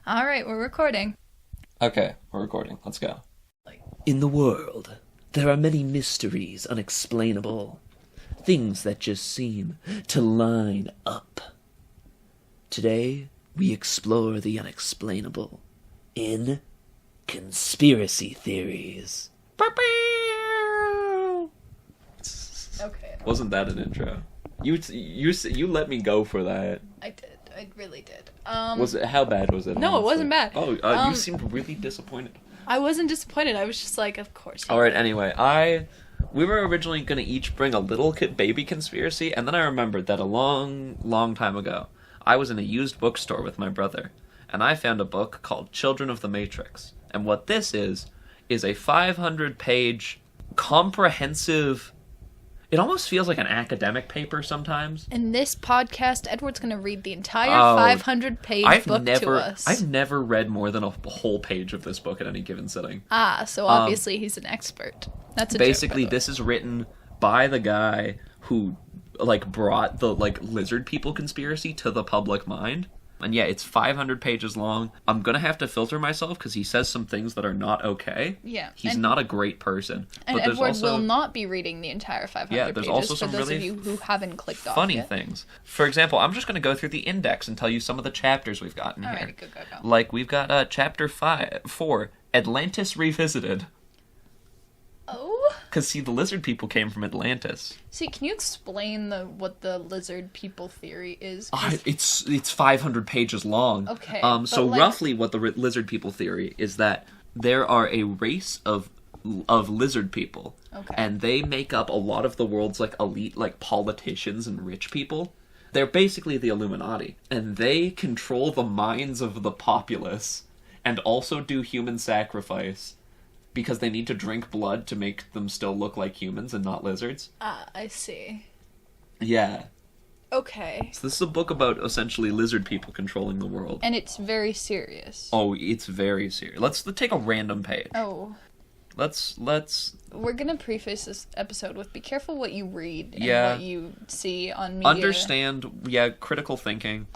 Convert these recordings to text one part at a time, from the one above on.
All right, we're recording. Okay, we're recording. Let's go. In the world, there are many mysteries unexplainable. Things that just seem to line up. Today, we explore the unexplainable in conspiracy theories. Okay. Wasn't that an intro? You let me go for that. I did. I really did. How bad was it? No, it wasn't bad. Oh, you seemed really disappointed. I wasn't disappointed. I was just like, of course. All right. Anyway, we were originally going to each bring a little baby conspiracy, and then I remembered that a long time ago, I was in a used bookstore with my brother, and I found a book called Children of the Matrix. And what this is a 500-page comprehensive. It almost feels like an academic paper sometimes. In this podcast, Edward's going to read the entire 500-page book to us. I've never read more than a whole page of this book at any given sitting. So obviously he's an expert. That's a basically joke, this is written by the guy who brought the lizard people conspiracy to the public mind. And yeah, it's 500 pages long. I'm going to have to filter myself because he says some things that are not okay. Yeah. He's not a great person. And but Edward will not be reading the entire 500 there's pages also for some those really of you who haven't clicked off funny yet. things. For example, I'm just going to go through the index and tell you some of the chapters we've got in here. Alright, go. Like, we've got chapter 4, Atlantis Revisited. Oh? Because, see, the lizard people came from Atlantis. See, can you explain what the lizard people theory is? It's 500 pages long. Okay. So roughly what the lizard people theory is that there are a race of lizard people. Okay. And they make up a lot of the world's elite politicians and rich people. They're basically the Illuminati. And they control the minds of the populace and also do human sacrifice. Because they need to drink blood to make them still look like humans and not lizards. I see. Yeah. Okay. So this is a book about essentially lizard people controlling the world. And it's very serious. Oh, it's very serious. Let's take a random page. Oh. Let's. We're gonna preface this episode with be careful what you read and what you see on media. Understand, critical thinking.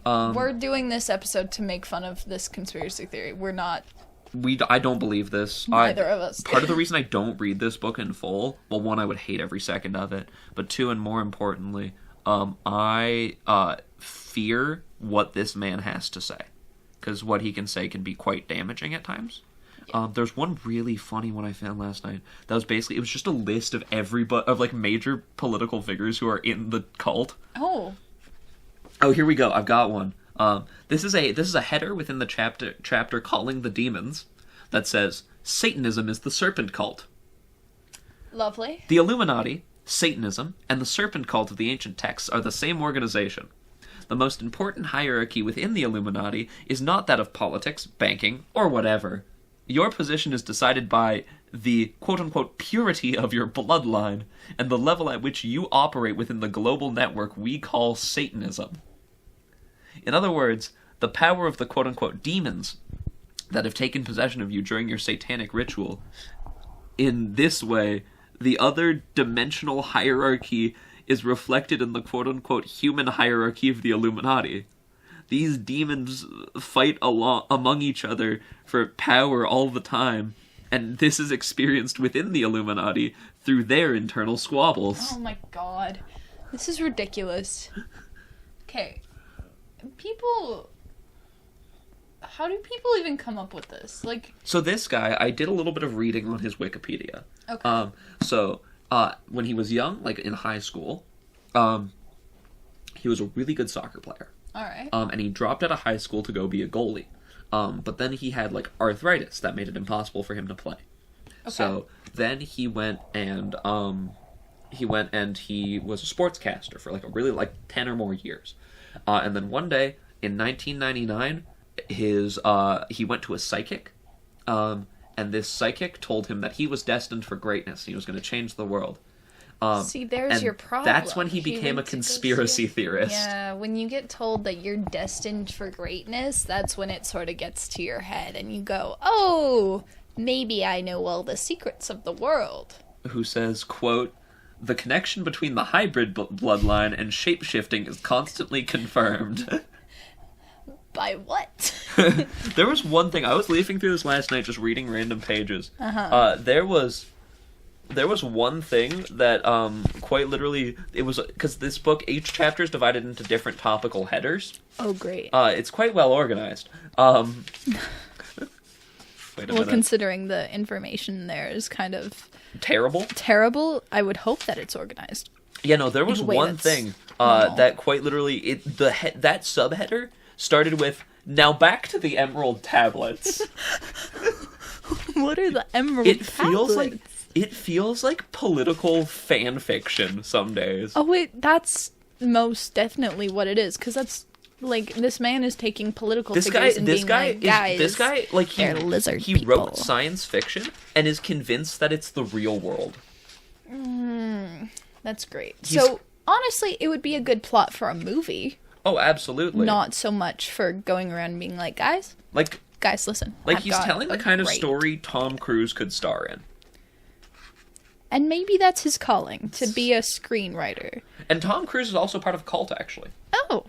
We're doing this episode to make fun of this conspiracy theory. We're not... I don't believe this. Neither of us do. Part of the reason I don't read this book in full, well, one, I would hate every second of it, but two, and more importantly, I fear what this man has to say, because what he can say can be quite damaging at times. Yeah. There's one really funny one I found last night. That was basically, it was just a list of major political figures who are in the cult. Oh, here we go. I've got one. This is a header within the chapter Calling the Demons that says, Satanism is the serpent cult. Lovely. The Illuminati, Satanism, and the serpent cult of the ancient texts are the same organization. The most important hierarchy within the Illuminati is not that of politics, banking, or whatever. Your position is decided by the quote-unquote purity of your bloodline and the level at which you operate within the global network we call Satanism. In other words, the power of the quote-unquote demons that have taken possession of you during your satanic ritual. In this way, the other dimensional hierarchy is reflected in the quote-unquote human hierarchy of the Illuminati. These demons fight among each other for power all the time, and this is experienced within the Illuminati through their internal squabbles. Oh my god. This is ridiculous. Okay. How do people even come up with this? So this guy, I did a little bit of reading on his Wikipedia. Okay. When he was young, in high school, he was a really good soccer player. Alright. And he dropped out of high school to go be a goalie. But then he had, arthritis that made it impossible for him to play. Okay. So then he went and he was a sportscaster for, a really, 10 or more years. And then one day, in 1999, he went to a psychic, and this psychic told him that he was destined for greatness, and he was going to change the world. See, there's your problem. That's when he became a conspiracy theorist. Yeah, when you get told that you're destined for greatness, that's when it sort of gets to your head, and you go, oh, maybe I know all the secrets of the world. Who says, quote, the connection between the hybrid bloodline and shape-shifting is constantly confirmed. By what? There was one thing, I was leafing through this last night, just reading random pages. There was one thing that, quite literally, it was, because this book, each chapter is divided into different topical headers. Oh, great. It's quite well organized. Wait a minute. Considering the information there is kind of terrible, I would hope that it's organized. Yeah, no, there was one thing that quite literally, that subheader started with, "Now back to the emerald tablets." What are the emerald tablets? It feels like political fan fiction some days. Oh wait, that's most definitely what it is, because that's like, this man is taking political figures and being like, guys, they're lizard he people. wrote science fiction and is convinced that it's the real world. That's great. So honestly, it would be a good plot for a movie. Oh, absolutely. Not so much for going around and being like, guys, listen. Like, he's telling the kind of story Tom Cruise could star in. And maybe that's his calling, to be a screenwriter. And Tom Cruise is also part of a cult, actually. Oh.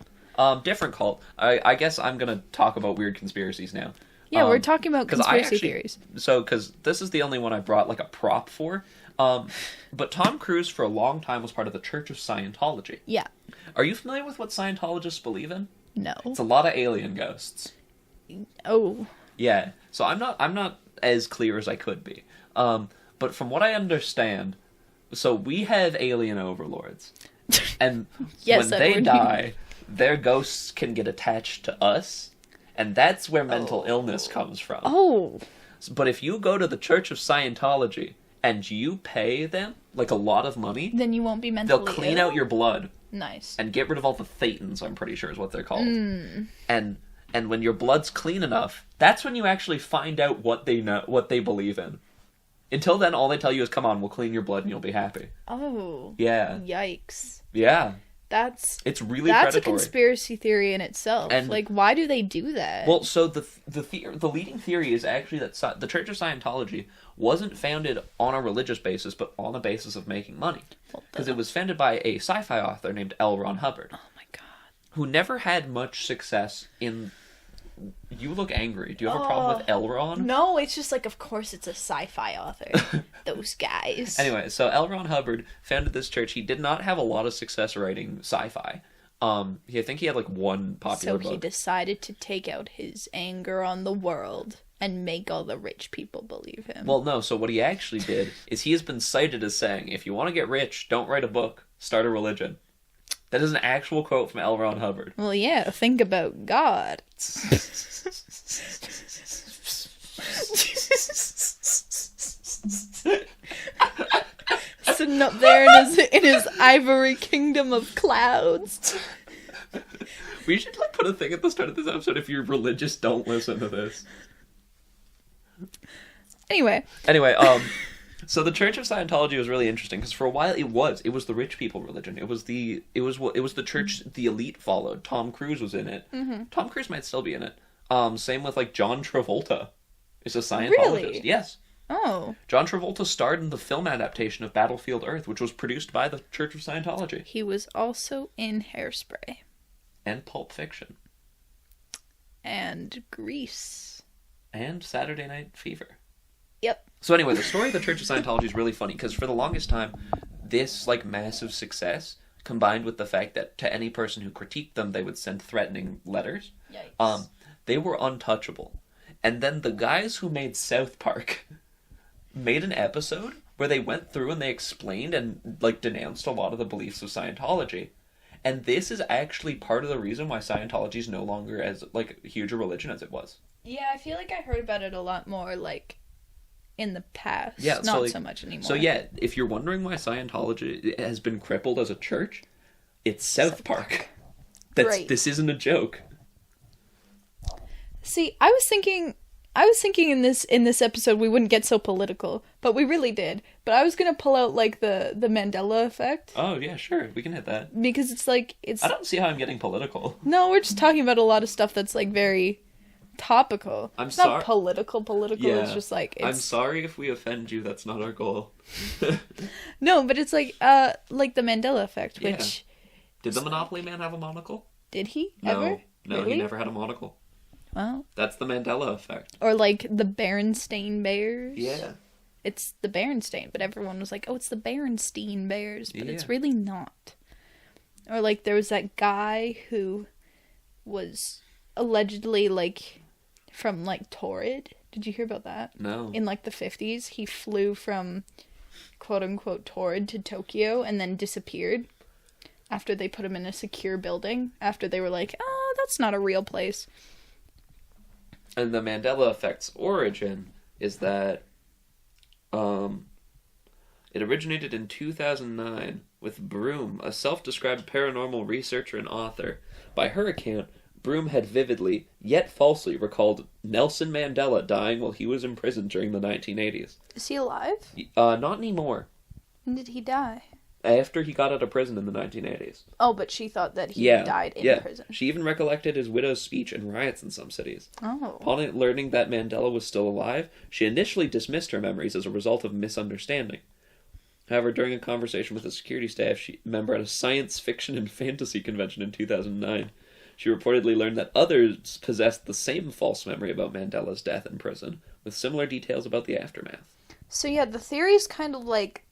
Different cult. I guess I'm gonna talk about weird conspiracies now. Yeah, we're talking about conspiracy theories. So, because this is the only one I brought, like, a prop for. But Tom Cruise, for a long time, was part of the Church of Scientology. Yeah. Are you familiar with what Scientologists believe in? No. It's a lot of alien ghosts. Oh. Yeah. So I'm not as clear as I could be. But from what I understand, so we have alien overlords. And yes, when they die, their ghosts can get attached to us. And that's where mental illness comes from. Oh. But if you go to the Church of Scientology and you pay them, like, a lot of money, then you won't be mentally they'll clean ill? out your blood. Nice. And get rid of all the thetans, I'm pretty sure is what they're called. And when your blood's clean enough, that's when you actually find out what they know, what they believe in. Until then, all they tell you is, come on, we'll clean your blood and you'll be happy. Oh. Yeah. Yikes. Yeah. It's really that's predatory. A conspiracy theory in itself. And, like, why do they do that? Well, so the leading theory is actually that the Church of Scientology wasn't founded on a religious basis, but on a basis of making money. Because it was founded by a sci-fi author named L. Ron Hubbard. Oh my god. Who never had much success in... You look angry. Do you have a problem with L. Ron? No, it's just like, of course it's a sci-fi author. Those guys. Anyway, so L. Ron Hubbard founded this church. He did not have a lot of success writing sci-fi. I think he had, like, one popular book. So he decided to take out his anger on the world and make all the rich people believe him. Well, no, so what he actually did is he has been cited as saying, if you want to get rich, don't write a book, start a religion. That is an actual quote from L. Ron Hubbard. Well, yeah, think about God. Sitting up there in his ivory kingdom of clouds. We should, like, put a thing at the start of this episode. If you're religious, don't listen to this. Anyway, so the Church of Scientology was really interesting because for a while it was the rich people religion. It was the church the elite followed. Tom Cruise was in it. Mm-hmm. Tom Cruise might still be in it. Same with, like, John Travolta is a Scientologist. Really? Yes. Oh. John Travolta starred in the film adaptation of Battlefield Earth, which was produced by the Church of Scientology. He was also in Hairspray. And Pulp Fiction. And Grease. And Saturday Night Fever. Yep. So anyway, the story of the Church of Scientology is really funny because for the longest time, this, like, massive success combined with the fact that to any person who critiqued them, they would send threatening letters. Yikes. They were untouchable. And then the guys who made South Park made an episode where they went through and they explained and, like, denounced a lot of the beliefs of Scientology. And this is actually part of the reason why Scientology is no longer as, like, huge a religion as it was. Yeah, I feel like I heard about it a lot more, like, in the past. Yeah, not so much anymore. So yeah, if you're wondering why Scientology has been crippled as a church, it's South Park. This isn't a joke. See, I was thinking in this episode we wouldn't get so political, but we really did. But I was gonna pull out, like, the Mandela effect. Oh yeah, sure, we can hit that. Because it's like I don't see how I'm getting political. No, we're just talking about a lot of stuff that's, like, very topical. It's not political. Yeah. It's just like I'm sorry if we offend you. That's not our goal. No, but it's like the Mandela effect, which Did the Monopoly Man have a monocle? Did he No. ever? No, he Really? never had a monocle. Well, That's the Mandela effect. or like the Berenstain Bears. Yeah. It's the Berenstain, but everyone was like, oh, it's the Berenstein Bears, but Yeah. it's really not. Or like there was that guy who was allegedly like from like Torrid. Did you hear about that? No. In like the 50s, he flew from quote unquote Torrid to Tokyo and then disappeared after they put him in a secure building, after they were like, oh, that's not a real place. And the Mandela effect's origin is that it originated in 2009 with Broom, a self-described paranormal researcher and author. By her account, Broom had vividly, yet falsely, recalled Nelson Mandela dying while he was in prison during the 1980s. Is he alive? Not anymore. When did he die? After he got out of prison in the 1980s. Oh, but she thought that he died in prison. She even recollected his widow's speech in riots in some cities. Oh. Upon learning that Mandela was still alive, she initially dismissed her memories as a result of misunderstanding. However, during a conversation with a security staff member at a science fiction and fantasy convention in 2009, she reportedly learned that others possessed the same false memory about Mandela's death in prison, with similar details about the aftermath. So yeah, the theory's kind of like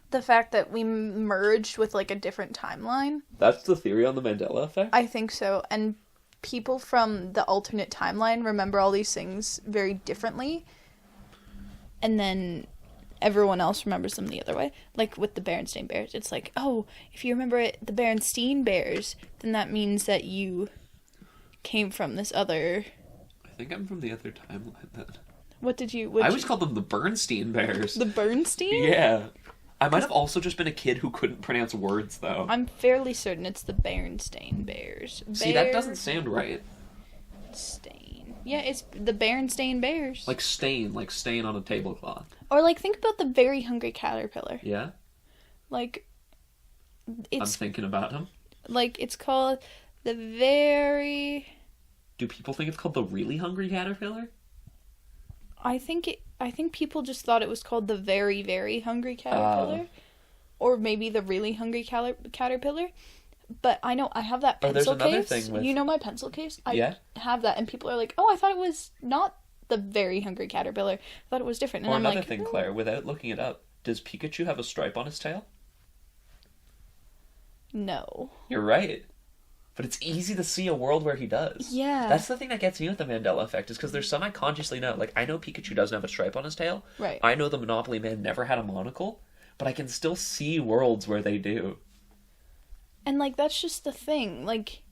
the fact that we merged with like a different timeline. That's the theory on the Mandela effect? I think so. And people from the alternate timeline remember all these things very differently. And then everyone else remembers them the other way. Like with the Berenstain Bears. It's like, oh, if you remember the Berenstain Bears, then that means that you came from this other... I think I'm from the other timeline then. What did you... I always called them the Bernstein Bears. The Bernstein? Yeah. I might have also just been a kid who couldn't pronounce words, though. I'm fairly certain it's the Berenstain Bears. See, that doesn't sound right. Stain. Yeah, it's the Berenstain Bears. Like stain on a tablecloth. Or like think about the Very Hungry Caterpillar. Yeah? Like I'm it's thinking about him. like it's called the Very... Do people think it's called the Really Hungry Caterpillar? I think people just thought it was called the Very, Very Hungry Caterpillar. Or maybe the Really Hungry Caterpillar. But I know I have that Oh, there's pencil another case. thing with- You know my pencil case? I Yeah. have that, and people are like, oh, I thought it was not the Very Hungry Caterpillar. I thought it was different. And Or I'm another like, thing, Claire, without looking it up, does Pikachu have a stripe on his tail? no. You're right. But it's easy to see a world where he does. Yeah. That's the thing that gets me with the Mandela effect, is because there's some I consciously know. Like, I know Pikachu doesn't have a stripe on his tail. Right. I know the Monopoly Man never had a monocle. But I can still see worlds where they do. And like that's just the thing. Like,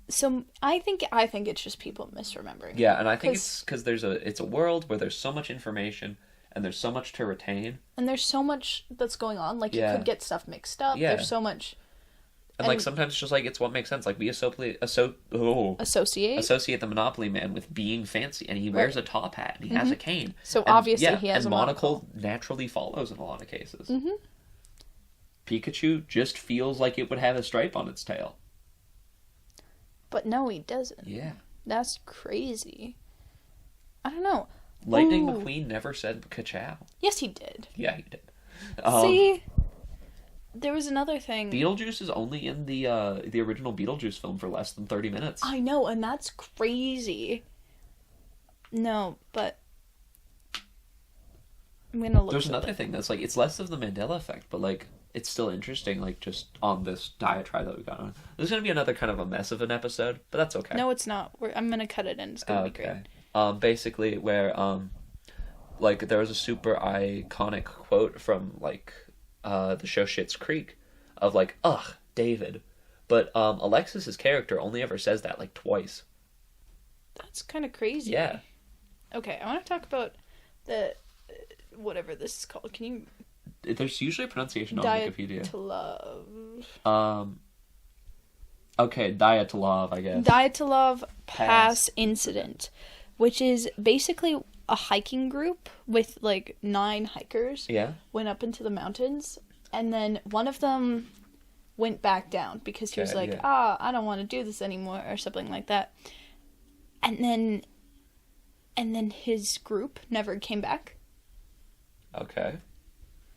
so I think it's just people misremembering. Yeah, and I think it's because it's a world where there's so much information and there's so much to retain. And there's so much that's going on. Like Yeah. you could get stuff mixed up. Yeah. There's so much. And like sometimes it's just like it's what makes sense. Like we associate the Monopoly Man with being fancy, and he wears a top hat and he has a cane. So And, obviously he has and a monocle naturally follows in a lot of cases. Mm-hmm. Pikachu just feels like it would have a stripe on its tail. But no, he doesn't. Yeah. That's crazy. I don't know. Lightning Ooh. McQueen never said ka-chow. Yes, he did. Yeah, he did. See, there was another thing. Beetlejuice is only in the original Beetlejuice film for less than 30 minutes. I know, and that's crazy. No, but I'm gonna look. There's another thing that's like, it's less of the Mandela effect, but like, it's still interesting, like, just on this diatribe that we've got on. There's gonna be another kind of a mess of an episode, but that's okay. No, it's not. I'm gonna cut it in. It's gonna be great. Basically, where, like, there was a super iconic quote from, like, the show Schitt's Creek, of like, ugh, David. But, Alexis's character only ever says that, like, twice. That's kind of crazy. Yeah. Okay, I want to talk about the whatever this is called. Can you? There's usually a pronunciation on Diet Wikipedia. to love. Okay, Dyatlov, I guess. Dyatlov Pass Incident, which is basically a hiking group with like 9 hikers. Yeah. Went up into the mountains, and then one of them went back down because he was Okay, like, yeah. I don't want to do this anymore, or something like that. And then his group never came back. Okay.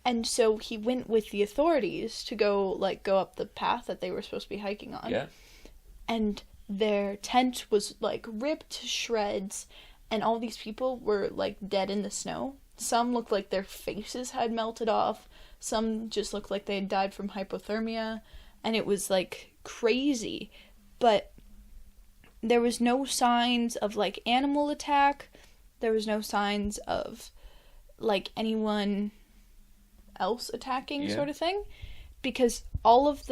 And so he went with the authorities to go up the path that they were supposed to be hiking on. Yeah. And their tent was like ripped to shreds, and all these people were like dead in the snow. Some looked like their faces had melted off. Some just looked like they had died from hypothermia, and it was like crazy. But there was no signs of like animal attack. There was no signs of like anyone else attacking, sort of thing, because all of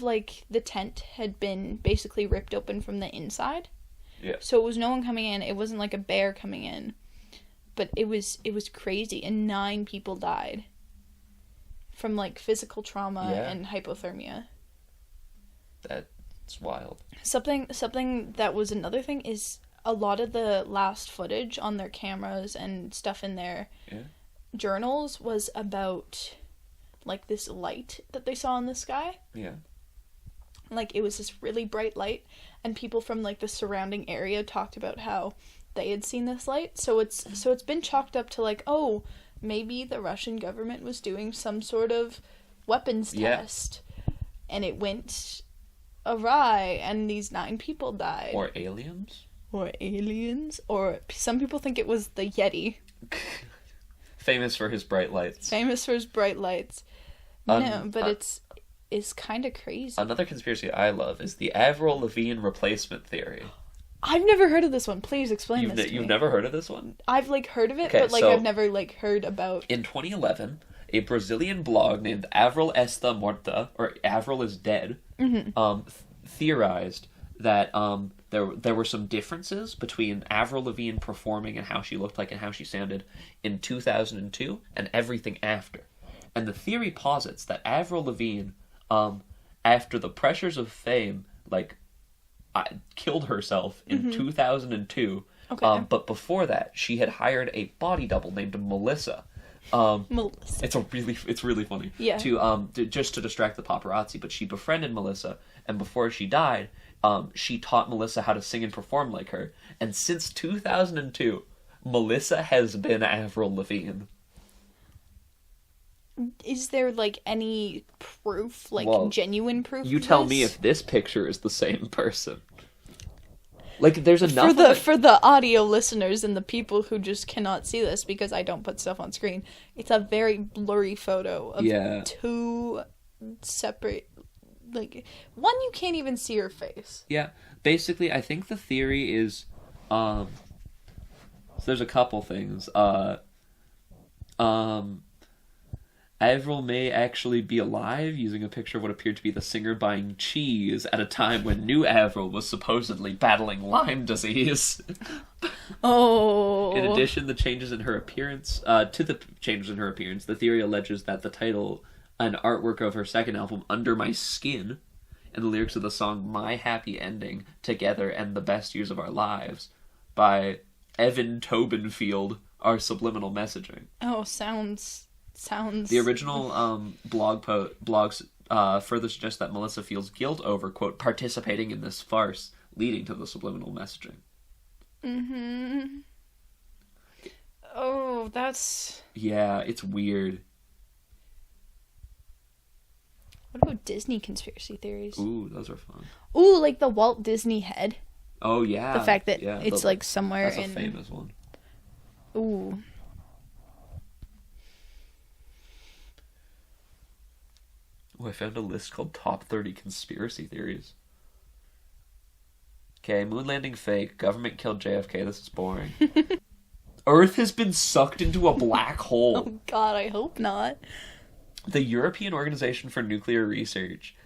like the tent had been basically ripped open from the inside. Yeah. So it was no one coming in. It wasn't like a bear coming in. But it was crazy, and 9 people died from like physical trauma and hypothermia. That's wild. Something that was another thing is a lot of the last footage on their cameras and stuff in their journals was about like this light that they saw in the sky. Yeah. Like it was this really bright light, and people from like the surrounding area talked about how they had seen this light. So it's been chalked up to like, oh, maybe the Russian government was doing some sort of weapons test, and it went awry, and these 9 people died. Or aliens. Or some people think it was the Yeti. Famous for his bright lights. No, but it's kind of crazy. Another conspiracy I love is the Avril Lavigne replacement theory. I've never heard of this one. Please explain this to me. You've never heard of this one? I've like heard of it, but like I've never like heard about. In 2011, a Brazilian blog named Avril Está Morta, or Avril is Dead, theorized that there were some differences between Avril Lavigne performing and how she looked like and how she sounded in 2002 and everything after. And the theory posits that Avril Lavigne, after the pressures of fame, like, killed herself in 2002. Okay. But before that, she had hired a body double named Melissa. Melissa. It's really funny. Yeah. To just to distract the paparazzi, but she befriended Melissa, and before she died, she taught Melissa how to sing and perform like her. And since 2002, Melissa has been Avril Lavigne. Is there like any proof, like genuine proof? You tell me if this picture is the same person. Like, there's enough for the audio listeners and the people who just cannot see this because I don't put stuff on screen. It's a very blurry photo of 2 separate, like, one you can't even see her face. Yeah, basically, I think the theory is, so there's a couple things. Avril may actually be alive, using a picture of what appeared to be the singer buying cheese at a time when new Avril was supposedly battling Lyme disease. Oh. In addition, the changes in her appearance, the theory alleges that the title and artwork of her second album, Under My Skin, and the lyrics of the song My Happy Ending, Together and the Best Years of Our Lives, by Evan Tobenfield, are subliminal messaging. Oh, sounds... The original blogs further suggest that Melissa feels guilt over, quote, participating in this farce, leading to the subliminal messaging. Mm-hmm. Oh, that's... Yeah, it's weird. What about Disney conspiracy theories? Ooh, those are fun. Ooh, like the Walt Disney head. Oh, yeah. The fact that it's like somewhere that's a famous one. Ooh. Oh, I found a list called Top 30 Conspiracy Theories. Okay, moon landing fake. Government killed JFK. This is boring. Earth has been sucked into a black hole. Oh, God, I hope not. The European Organization for Nuclear Research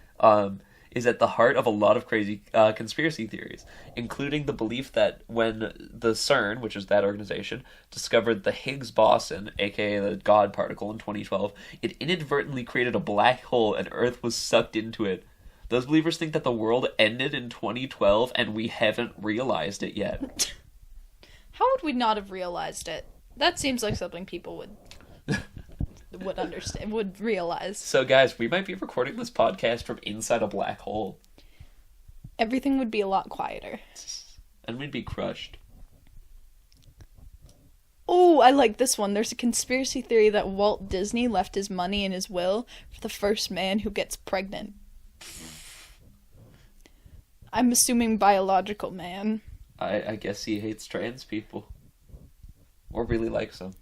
is at the heart of a lot of crazy conspiracy theories, including the belief that when the CERN, which is that organization, discovered the Higgs boson, aka the God particle, in 2012, it inadvertently created a black hole and Earth was sucked into it. Those believers think that the world ended in 2012 and we haven't realized it yet. How would we not have realized it? That seems like something people would understand, would realize. So guys, we might be recording this podcast from inside a black hole. Everything would be a lot quieter. And we'd be crushed. Oh, I like this one. There's a conspiracy theory that Walt Disney left his money in his will for the first man who gets pregnant. I'm assuming biological man. I guess he hates trans people. Or really likes them.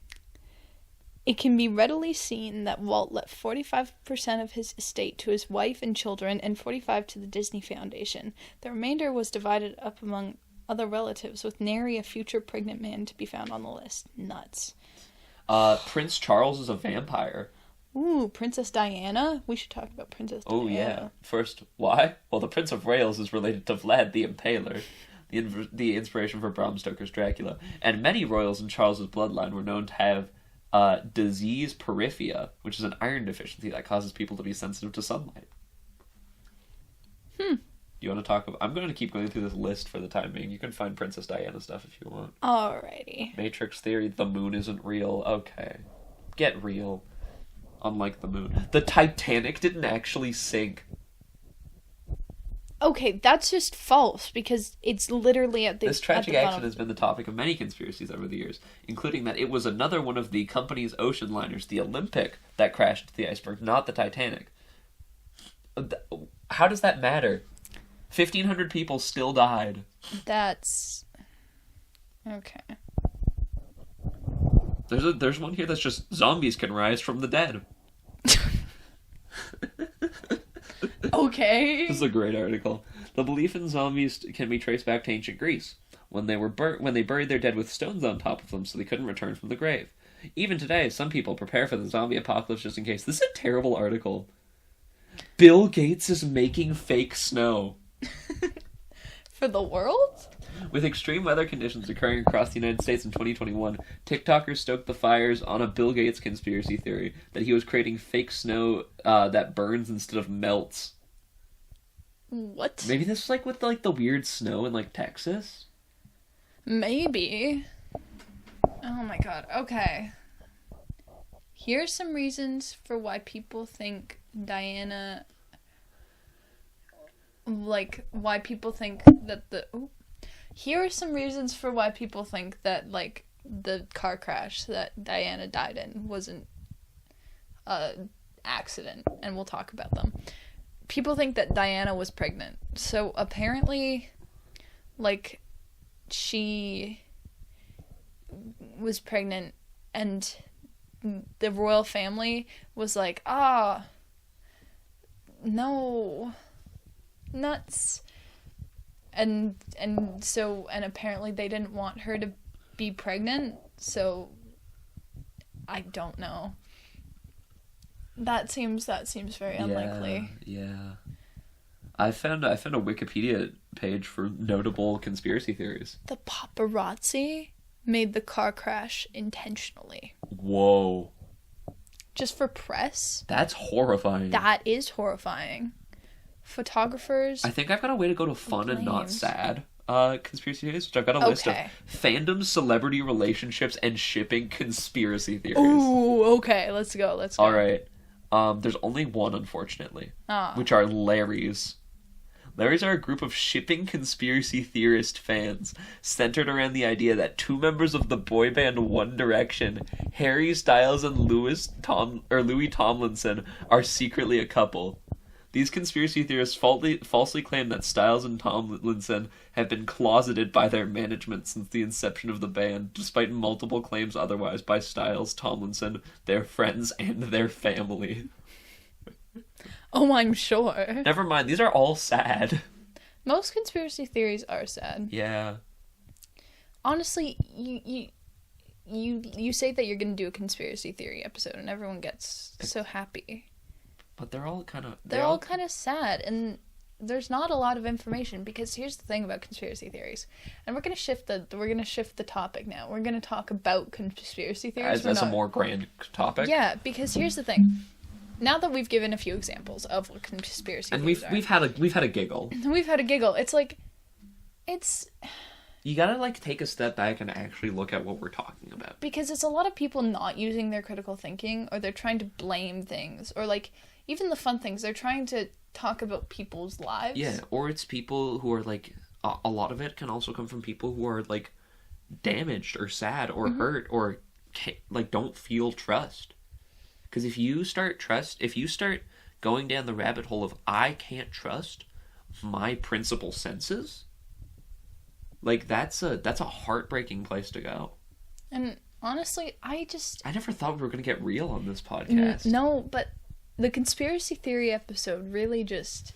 It can be readily seen that Walt left 45% of his estate to his wife and children and 45% to the Disney Foundation. The remainder was divided up among other relatives, with nary a future pregnant man to be found on the list. Nuts. Prince Charles is a vampire. Ooh, Princess Diana? We should talk about Princess Diana. Oh, yeah. First, why? Well, the Prince of Wales is related to Vlad the Impaler, the inspiration for Bram Stoker's Dracula. And many royals in Charles's bloodline were known to have disease porphyria, which is an iron deficiency that causes people to be sensitive to sunlight. You want to talk about... I'm going to keep going through this list for the time being. You can find Princess Diana stuff if you want. Alrighty. Matrix theory, the moon isn't real. Okay. Get real. Unlike the moon. The Titanic didn't actually sink. Okay, that's just false, because it's literally at the This tragic at the action bottom. has been the topic of many conspiracies over the years, including that it was another one of the company's ocean liners, the Olympic, that crashed into the iceberg, not the Titanic. How does that matter? 1,500 people still died. That's... Okay. There's one here that's just zombies can rise from the dead. Okay. This is a great article. The belief in zombies can be traced back to ancient Greece, when they buried their dead with stones on top of them so they couldn't return from the grave. Even today, some people prepare for the zombie apocalypse just in case. This is a terrible article. Bill Gates is making fake snow. For the world? With extreme weather conditions occurring across the United States in 2021, TikTokers stoked the fires on a Bill Gates conspiracy theory that he was creating fake snow that burns instead of melts. What? Maybe this is like with like the weird snow in like Texas? Maybe. Oh my god. Okay. Here's some reasons for why people think Diana... Like, why people think that the... Ooh. Here are some reasons for why people think that, like, the car crash that Diana died in wasn't an accident, and we'll talk about them. People think that Diana was pregnant. So, apparently, like, she was pregnant, and the royal family was like, no, nuts. And apparently they didn't want her to be pregnant, so I don't know. That seems very unlikely. Yeah. I found a Wikipedia page for notable conspiracy theories. The paparazzi made the car crash intentionally. Whoa. Just for press? That's horrifying. That is horrifying. Photographers. I think I've got a way to go to fun and not sad conspiracy theories, which I've got a list of fandom, celebrity relationships, and shipping conspiracy theories. Ooh, okay, let's go. All right. There's only one, unfortunately, which are Larrys. Larrys are a group of shipping conspiracy theorist fans centered around the idea that two members of the boy band One Direction, Harry Styles and Louis Tomlinson, are secretly a couple. These conspiracy theorists falsely claim that Styles and Tomlinson have been closeted by their management since the inception of the band, despite multiple claims otherwise by Styles, Tomlinson, their friends, and their family. Oh, I'm sure. Never mind, these are all sad. Most conspiracy theories are sad. Yeah. Honestly, you say that you're going to do a conspiracy theory episode, and everyone gets so happy. But they're all kind of... They're all kind of sad, and there's not a lot of information, because here's the thing about conspiracy theories. And we're going to shift the topic now. We're going to talk about conspiracy theories. As a more grand topic? Yeah, because here's the thing. Now that we've given a few examples of what conspiracy theories we've had a giggle. We've had a giggle. It's like... You gotta, like, take a step back and actually look at what we're talking about. Because it's a lot of people not using their critical thinking, or they're trying to blame things, or, like, even the fun things, they're trying to talk about people's lives. Yeah, or it's people who are, like, a lot of it can also come from people who are, like, damaged or sad or hurt or, like, don't feel trust. Because if you start going down the rabbit hole of I can't trust, my principal senses, like, that's a heartbreaking place to go. And honestly, I never thought we were going to get real on this podcast. No, but the conspiracy theory episode really just...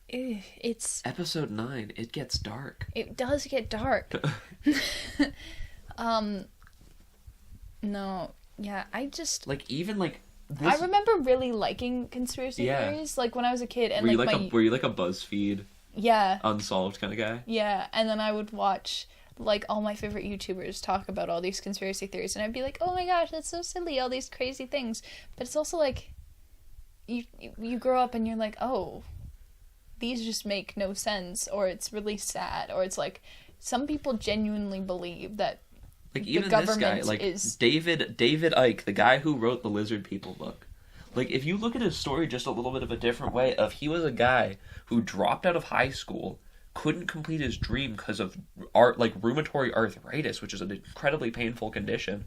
It's... Episode 9, it gets dark. It does get dark. No, yeah, I just... Like, even, like... I remember really liking conspiracy theories, like, when I was a kid, and were you like a BuzzFeed... Yeah. Unsolved kind of guy? Yeah, and then I would watch, like, all my favorite YouTubers talk about all these conspiracy theories, and I'd be like, oh my gosh, that's so silly, all these crazy things. But it's also, like, you grow up and you're like, oh, these just make no sense, or it's really sad, or it's like, some people genuinely believe that like, even this guy, like, David Icke, the guy who wrote the Lizard People book. Like, if you look at his story just a little bit of a different way, he was a guy who dropped out of high school, couldn't complete his dream because of rheumatoid arthritis, which is an incredibly painful condition,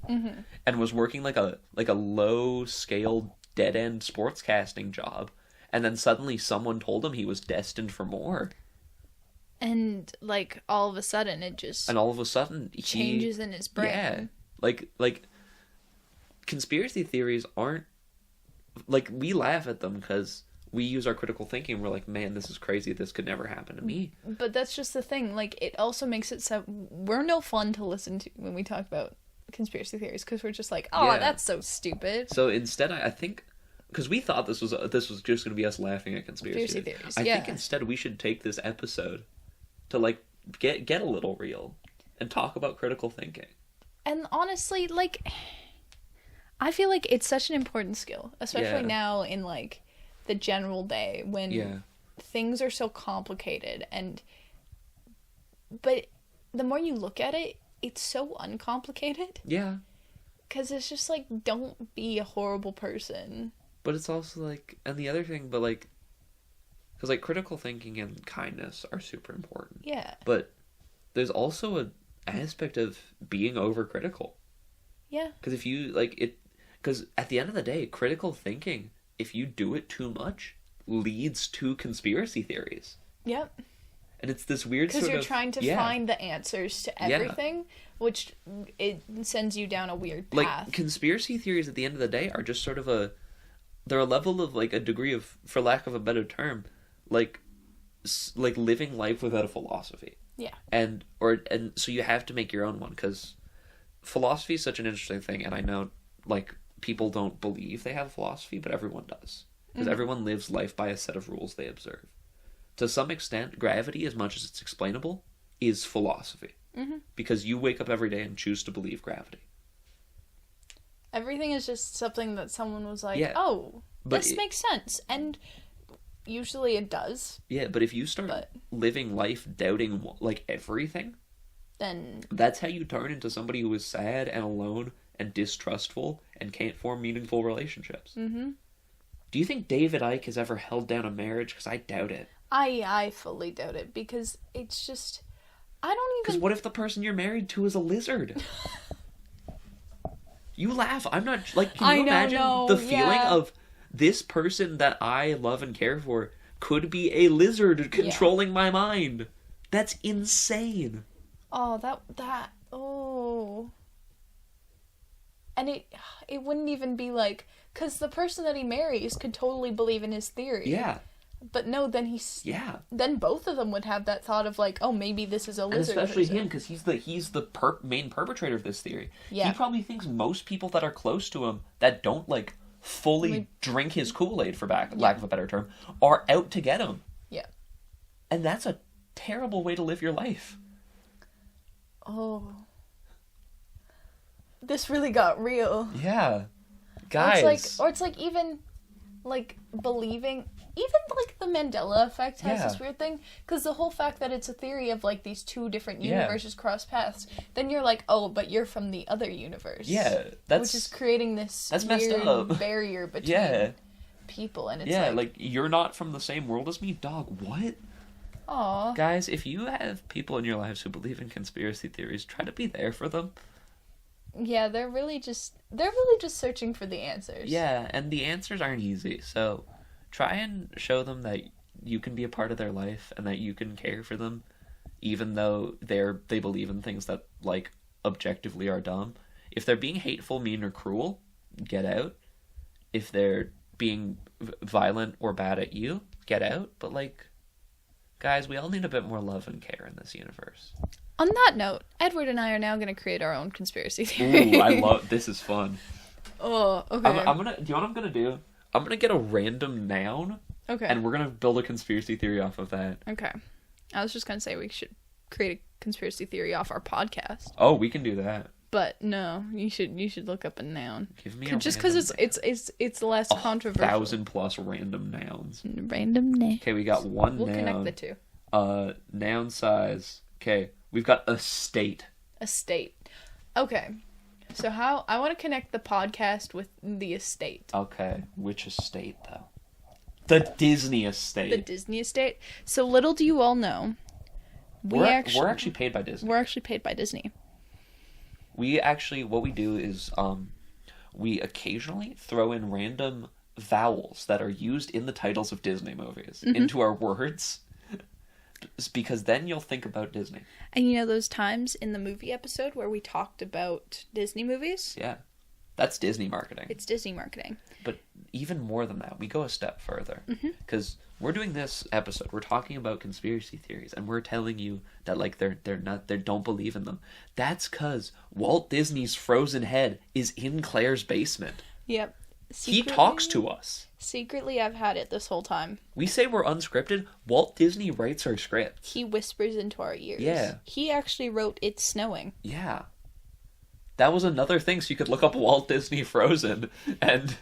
and was working like a low-scale, dead-end sportscasting job, and then suddenly someone told him he was destined for more. And, like, all of a sudden, it just... And all of a sudden, changes in his brain. Yeah. Like, conspiracy theories aren't... Like, we laugh at them because we use our critical thinking. We're like, man, this is crazy. This could never happen to me. But that's just the thing. Like, it also makes it so... We're no fun to listen to when we talk about conspiracy theories, because we're just like, oh, that's so stupid. So instead, I think... Because we thought this was just going to be us laughing at conspiracy theories. I think instead we should take this episode to, like, get a little real and talk about critical thinking. And honestly, like... I feel like it's such an important skill, especially now in, like, the general day when things are so complicated but the more you look at it, it's so uncomplicated. Yeah. Because it's just like, don't be a horrible person. But it's also like, and the other thing, but like, because like critical thinking and kindness are super important. Yeah. But there's also an aspect of being overcritical. Yeah. Because if you, like, because at the end of the day, critical thinking, if you do it too much, leads to conspiracy theories. Yep. And it's this weird sort of... Because you're trying to find the answers to everything, which it sends you down a weird path. Like, conspiracy theories at the end of the day are just sort of they're a level of, like, a degree of, for lack of a better term, like living life without a philosophy. Yeah. And so you have to make your own one, because philosophy is such an interesting thing, and I know, like, people don't believe they have a philosophy, but everyone does. Because everyone lives life by a set of rules they observe. To some extent, gravity, as much as it's explainable, is philosophy. Because you wake up every day and choose to believe gravity. Everything is just something that someone was like, oh, this makes sense. And usually it does. Yeah, but if you start living life doubting, like, everything, then that's how you turn into somebody who is sad and alone and distrustful and can't form meaningful relationships. Do you think David Icke has ever held down a marriage? Because I doubt it. I fully doubt it, because it's just... I don't even... Because what if the person you're married to is a lizard? You laugh. I'm not... Like, can you imagine the feeling of this person that I love and care for could be a lizard controlling my mind? That's insane. Oh, oh... And it wouldn't even be like... Because the person that he marries could totally believe in his theory. Yeah. But no, then he's... Yeah. Then both of them would have that thought of like, oh, maybe this is a lizard. And especially person. him, because he's the main perpetrator of this theory. Yeah. He probably thinks most people that are close to him, that don't, like, fully drink his Kool-Aid, for lack of a better term, are out to get him. Yeah. And that's a terrible way to live your life. Oh... This really got real. Yeah. Guys. It's like even, like, believing... Even, like, the Mandela effect has this weird thing. Because the whole fact that it's a theory of, like, these two different universes cross paths, then you're like, oh, but you're from the other universe. Yeah. Which is creating this weird barrier between people. And it's like, you're not from the same world as me? Dog, what? Aw. Guys, if you have people in your lives who believe in conspiracy theories, try to be there for them. Yeah, they're really just searching for the answers. Yeah, and the answers aren't easy, so try and show them that you can be a part of their life and that you can care for them, even though they believe in things that, like, objectively are dumb. If they're being hateful, mean, or cruel, get out. If they're being violent or bad at you, get out. But, like, guys, we all need a bit more love and care in this universe. On that note, Edward and I are now going to create our own conspiracy theory. Ooh, I love this. Is fun. Oh, okay. I'm gonna. Do you know what I'm gonna do? I'm gonna get a random noun. Okay. And we're gonna build a conspiracy theory off of that. Okay. I was just gonna say we should create a conspiracy theory off our podcast. Oh, we can do that. But no, you should look up a noun. Give me a just because it's less controversial. 1,000+ random nouns. Random name. Okay, we got one We'll noun. connect the two. Noun size. Okay, we've got estate. Estate. Okay. So I want to connect the podcast with the estate. Okay, which estate though? The Disney estate. The Disney estate. So little do you all know, we're actually paid by Disney. We're actually paid by Disney. What we do is we occasionally throw in random vowels that are used in the titles of Disney movies into our words, because then you'll think about Disney. And you know those times in the movie episode where we talked about Disney movies? Yeah. That's Disney marketing. It's Disney marketing. But even more than that, we go a step further. Because we're doing this episode, we're talking about conspiracy theories, and we're telling you that, like, they don't believe in them. That's because Walt Disney's frozen head is in Claire's basement. Yep. He talks to us. Secretly, I've had it this whole time. We say we're unscripted. Walt Disney writes our scripts. He whispers into our ears. Yeah. He actually wrote It's Snowing. Yeah. That was another thing, so you could look up Walt Disney Frozen, and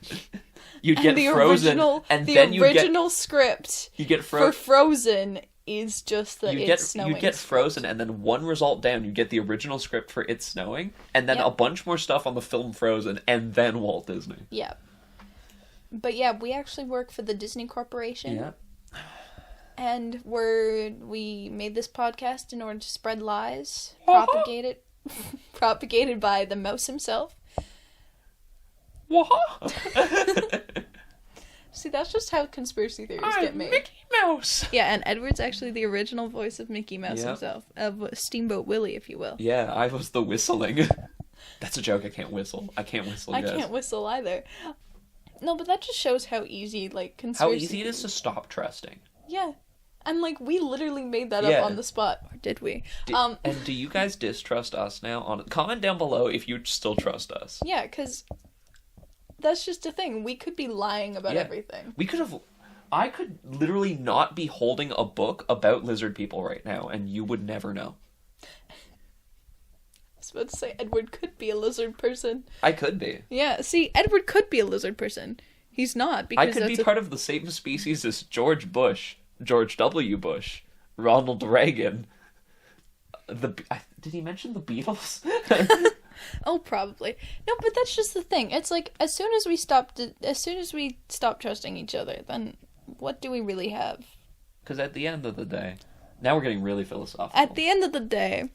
you'd get Frozen, and then the original script you get for Frozen is just the It's Snowing. You get Frozen, and then one result down, you get the original script for It's Snowing, and then a bunch more stuff on the film Frozen, and then Walt Disney. Yeah. But yeah, we actually work for the Disney Corporation. Yeah. And we made this podcast in order to spread lies, propagated by the mouse himself. See, that's just how conspiracy theories get made. Mickey Mouse. Yeah, and Edward's actually the original voice of Mickey Mouse himself, of Steamboat Willie, if you will. Yeah, I was the whistling. That's a joke. I can't whistle. I can't whistle either. No, but that just shows how easy, like, conspiracy... How easy it is to stop trusting. Yeah. And, like, we literally made that up on the spot. Or did we? And do you guys distrust us now? Comment down below if you still trust us. Yeah, because that's just a thing. We could be lying about everything. I could literally not be holding a book about lizard people right now, and you would never know. I was about to say Edward could be a lizard person. I could be. Yeah, see, Edward could be a lizard person. He's not, because I could be part of the same species as George Bush, George W. Bush, Ronald Reagan. Did he mention the Beatles? Oh, probably. No, but that's just the thing. It's like, as soon as we stop trusting each other, then what do we really have? Because at the end of the day, now we're getting really philosophical. At the end of the day,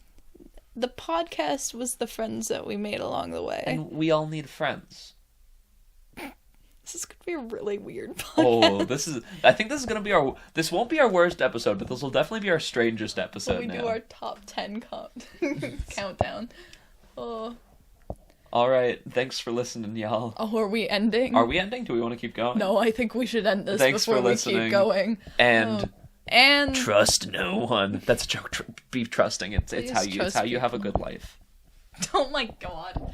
the podcast was the friends that we made along the way. And we all need friends. This is going to be a really weird podcast. I think this is going to be this won't be our worst episode, but this will definitely be our strangest episode when we do our top 10 countdown. Oh. Alright, thanks for listening, y'all. Oh, are we ending? Are we ending? Do we want to keep going? No, I think we should end this before we keep going. And And trust no one. That's a joke. Be trusting. It's how you have a good life. Oh my god.